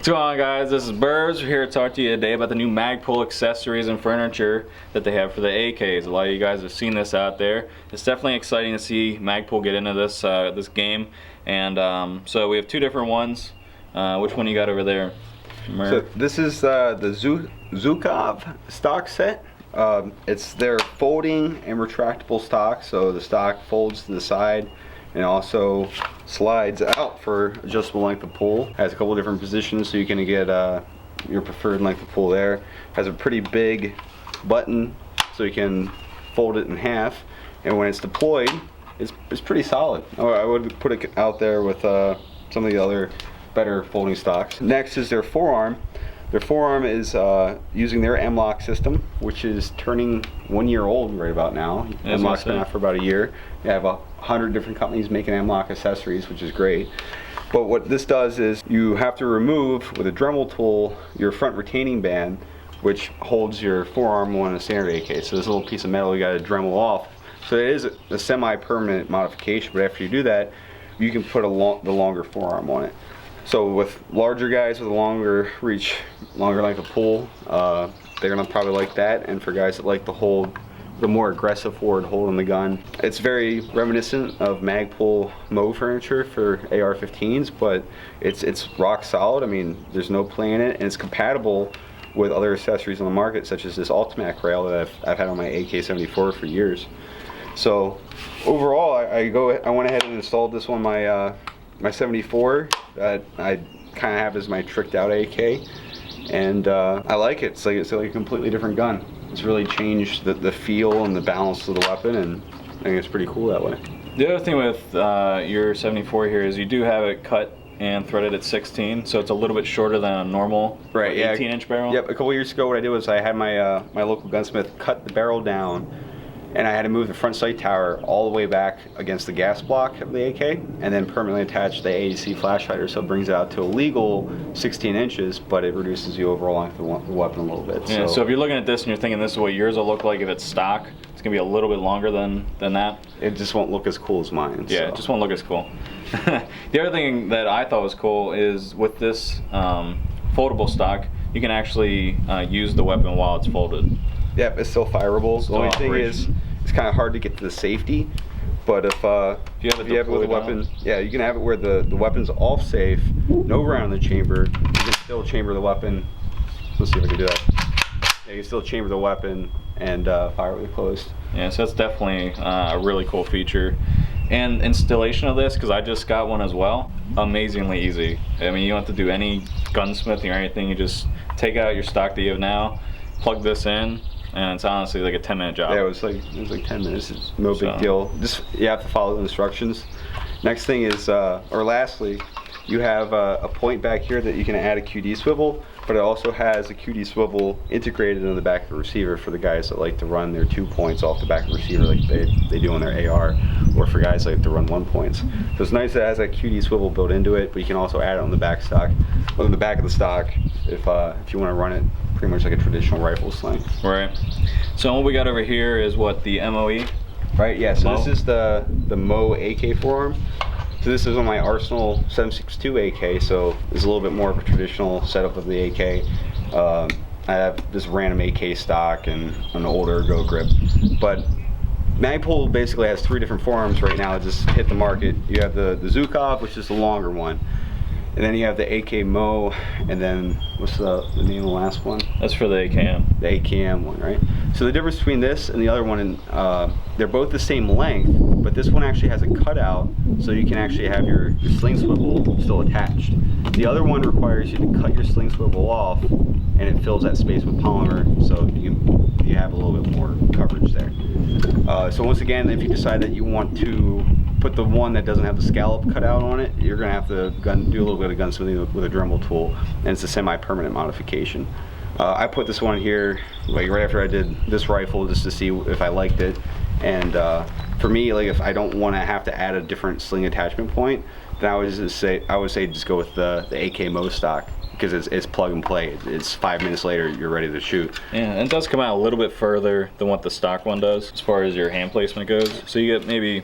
What's going on, guys? This is Burbs. We're here to talk to you today about the new Magpul accessories and furniture that they have for the AKs. A lot of you guys have seen this out there. It's definitely exciting to see Magpul get into this this game. And so we have two different ones. Which one you got over there? So this is the Zhukov stock set. It's their folding and retractable stock. So the stock folds to the side and also slides out for adjustable length of pull. Has a couple different positions so you can get your preferred length of pull there. Has a pretty big button so you can fold it in half, and when it's deployed it's pretty solid. I would put it out there with some of the other better folding stocks. Next is their Forearm. Their Forearm is using their M-LOK system, which is turning 1 year old right about now. M-LOK's been out for about a year. They have 100 different companies making M-LOK accessories, which is great. But what this does is you have to remove, with a Dremel tool, your front retaining band, which holds your forearm on a standard AK. So this little piece of metal you got to Dremel off. So it is a semi-permanent modification, but after you do that, you can put the longer forearm on it. So with larger guys with a longer reach, longer length of pull, they're gonna probably like that. And for guys that like to hold the more aggressive forward hold on the gun, it's very reminiscent of Magpul MOE furniture for AR-15s, but it's rock solid. I mean, there's no play in it, and it's compatible with other accessories on the market, such as this Ultimak rail that I've had on my AK-74 for years. So overall, I went ahead and installed this on my 74 that I kind of have as my tricked out AK, and I like it. It's like a completely different gun. It's really changed the feel and the balance of the weapon, and I think it's pretty cool that way. The other thing with your 74 here is you do have it cut and threaded at 16, so it's a little bit shorter than a normal 18-inch barrel. Yep. A couple years ago, what I did was I had my my local gunsmith cut the barrel down, and I had to move the front sight tower all the way back against the gas block of the AK, and then permanently attach the AEC flash hider, so it brings it out to a legal 16 inches, but it reduces the overall length of the weapon a little bit. Yeah, so if you're looking at this and you're thinking this is what yours will look like if it's stock, it's going to be a little bit longer than that. It just won't look as cool as mine. Yeah, it just won't look as cool. The other thing that I thought was cool is with this foldable stock, you can actually use the weapon while it's folded. Yep, it's still fireable. The only thing is, it's kind of hard to get to the safety. But if you have it with the weapon, yeah, you can have it where the weapon's off safe, no round in the chamber. You can still chamber the weapon. Let's see if I can do that. Yeah, you can still chamber the weapon and fire with it closed. Yeah, so that's definitely a really cool feature. And installation of this, because I just got one as well, amazingly easy. I mean, you don't have to do any gunsmithing or anything. You just take out your stock that you have now, plug this in, and it's honestly like a 10-minute job. Yeah, it was like 10 minutes. It's no big deal. Just you have to follow the instructions. Next thing is, or lastly, you have a point back here that you can add a QD swivel, but it also has a QD swivel integrated in the back of the receiver for the guys that like to run their 2 points off the back of the receiver like they do on their AR, or for guys that like to run 1 points. So it's nice that it has that QD swivel built into it, but you can also add it on the back stock, on the back of the stock, if you want to run it pretty much like a traditional rifle sling. Right. So what we got over here is what, the MOE? Right, yeah, so this is the MOE AK forearm. So this is on my Arsenal 7.62 AK, so it's a little bit more of a traditional setup of the AK. I have this random AK stock and an older Go grip. But Magpul basically has 3 different forearms right now that just hit the market. You have the Zhukov, which is the longer one. And then you have the AK MOE, and then what's the name of the last one? That's for the AKM. The AKM one, right? So the difference between this and the other one, they're both the same length, but this one actually has a cutout, so you can actually have your sling swivel still attached. The other one requires you to cut your sling swivel off, and it fills that space with polymer, so you have a little bit more coverage there. So once again, if you decide that you want to put the one that doesn't have the scallop cut out on it, you're going to have to do a little bit of gunsmithing with a Dremel tool, and it's a semi-permanent modification. I put this one here like right after I did this rifle just to see if I liked it, and for me, like if I don't want to have to add a different sling attachment point, then I would say just go with the AK MOE stock, because it's plug and play. It's 5 minutes later, you're ready to shoot. Yeah, and it does come out a little bit further than what the stock one does as far as your hand placement goes. So you get maybe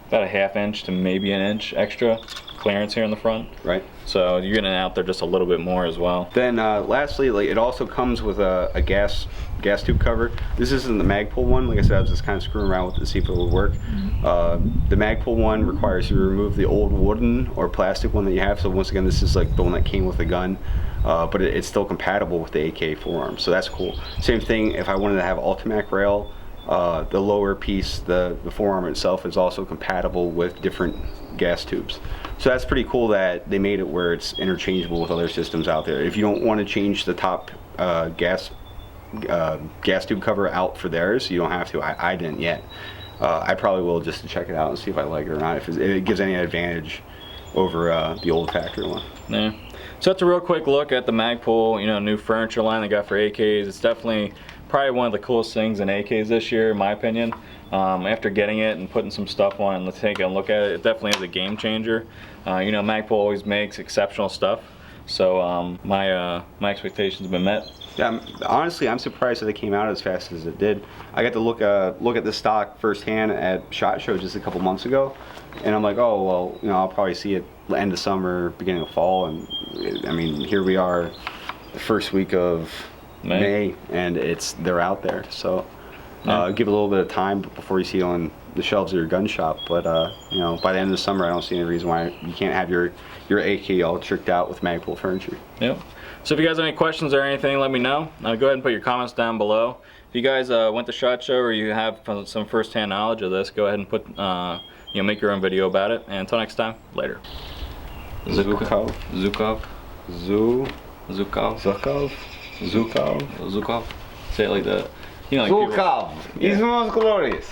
about a 1/2 inch to maybe 1 inch extra clearance here in the front. Right. So you're getting out there just a little bit more as well. Then lastly, like, it also comes with a gas tube cover. This isn't the Magpul one. Like I said, I was just kind of screwing around with it to see if it would work. The Magpul one requires you to remove the old wooden or plastic one that you have. So once again, this is like the one that came with the gun, but it's still compatible with the AK Forearm. So that's cool. Same thing if I wanted to have Ultimak rail. The lower piece, the forearm itself, is also compatible with different gas tubes. So that's pretty cool that they made it where it's interchangeable with other systems out there. If you don't want to change the top gas tube cover out for theirs, you don't have to. I didn't yet. I probably will, just to check it out and see if I like it or not, if it gives any advantage over the old factory one. Yeah. So that's a real quick look at the Magpul, new furniture line they got for AKs. It's definitely probably one of the coolest things in AKs this year, in my opinion. After getting it and putting some stuff on and taking a look at it, it definitely is a game changer. Magpul always makes exceptional stuff, so my expectations have been met. Yeah, honestly, I'm surprised that it came out as fast as it did. I got to look at the stock firsthand at SHOT Show just a couple months ago, and I'm like, oh well, I'll probably see it end of summer, beginning of fall, and I mean, here we are, the first week of May, and they're out there. So give it a little bit of time before you see it on the shelves of your gun shop. But by the end of the summer, I don't see any reason why you can't have your AK all tricked out with Magpul furniture. Yep. So if you guys have any questions or anything, let me know. Go ahead and put your comments down below. If you guys went to SHOT Show or you have some first-hand knowledge of this, go ahead and put make your own video about it. And until next time, later. Zhukov. Zhukov. Zhukov. Zhukov. Zhukov. Say it like that. Zhukov is most glorious.